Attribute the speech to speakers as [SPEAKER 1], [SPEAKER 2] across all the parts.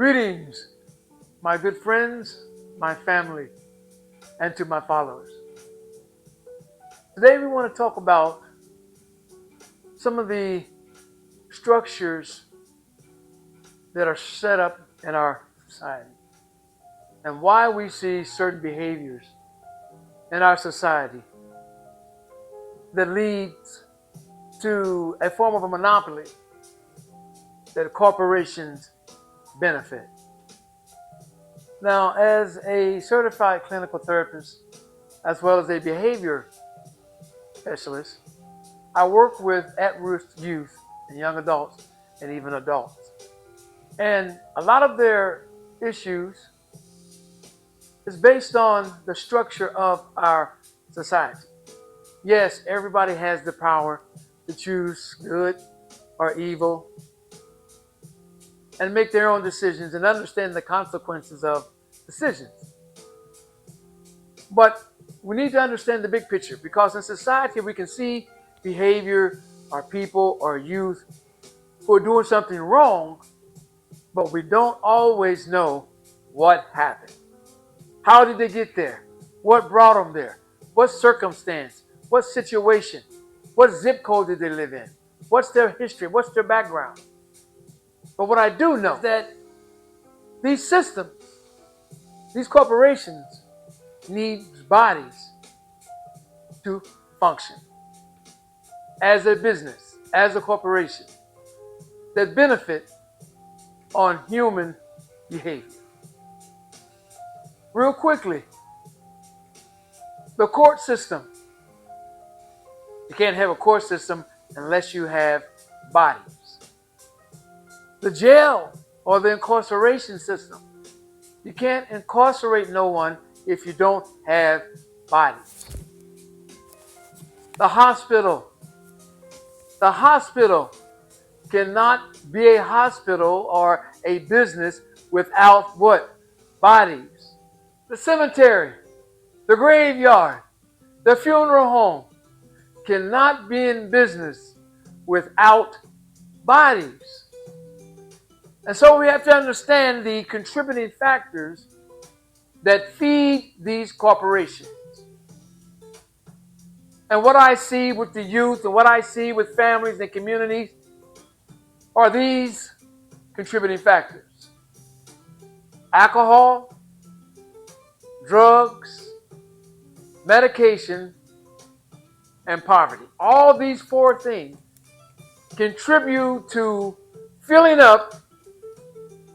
[SPEAKER 1] Greetings, my good friends, my family, and to my followers. Today we want to talk about some of the structures that are set up in our society and why we see certain behaviors in our society that leads to a form of a monopoly that corporations benefit. Now, as a certified clinical therapist, as well as a behavior specialist, I work with at-risk youth and young adults and even adults. And a lot of their issues is based on the structure of our society. Yes, everybody has the power to choose good or evil and make their own decisions and understand the consequences of decisions. But we need to understand the big picture, because in society we can see behavior or people or youth who are doing something wrong, but we don't always know what happened. How did they get there? What brought them there? What circumstance? What situation? What zip code did they live in? What's their history? What's their background? But what I do know is that these systems, these corporations need bodies to function as a business, as a corporation that benefit on human behavior. Real quickly, the court system. You can't have a court system unless you have bodies. The jail or the incarceration system. You can't incarcerate no one if you don't have bodies. The hospital. The hospital cannot be a hospital or a business without what? Bodies. The cemetery, the graveyard, the funeral home cannot be in business without bodies. And so we have to understand the contributing factors that feed these corporations. And what I see with the youth and what I see with families and communities are these contributing factors: alcohol, drugs, medication, and poverty. All these four things contribute to filling up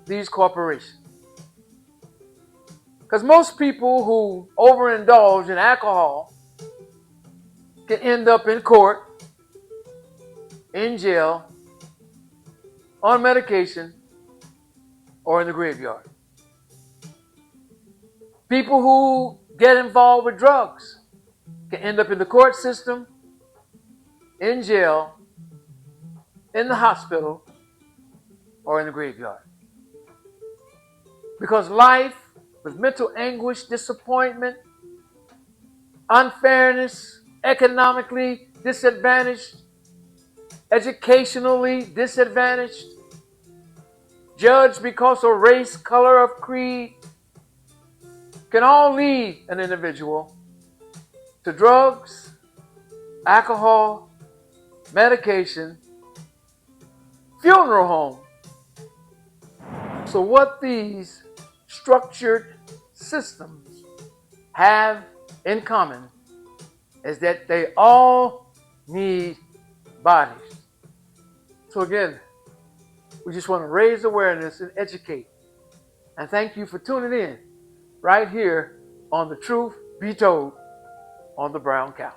[SPEAKER 1] these corporations. Because most people who overindulge in alcohol can end up in court, in jail, on medication, or in the graveyard. People who get involved with drugs can end up in the court system, in jail, in the hospital, or in the graveyard. Because life with mental anguish, disappointment, unfairness, economically disadvantaged, educationally disadvantaged, judged because of race, color, of creed, can all lead an individual to drugs, alcohol, medication, funeral home. So what these structured systems have in common is that they all need bodies. So again, we just want to raise awareness and educate. And thank you for tuning in right here on The Truth Be Told on the Brown Couch.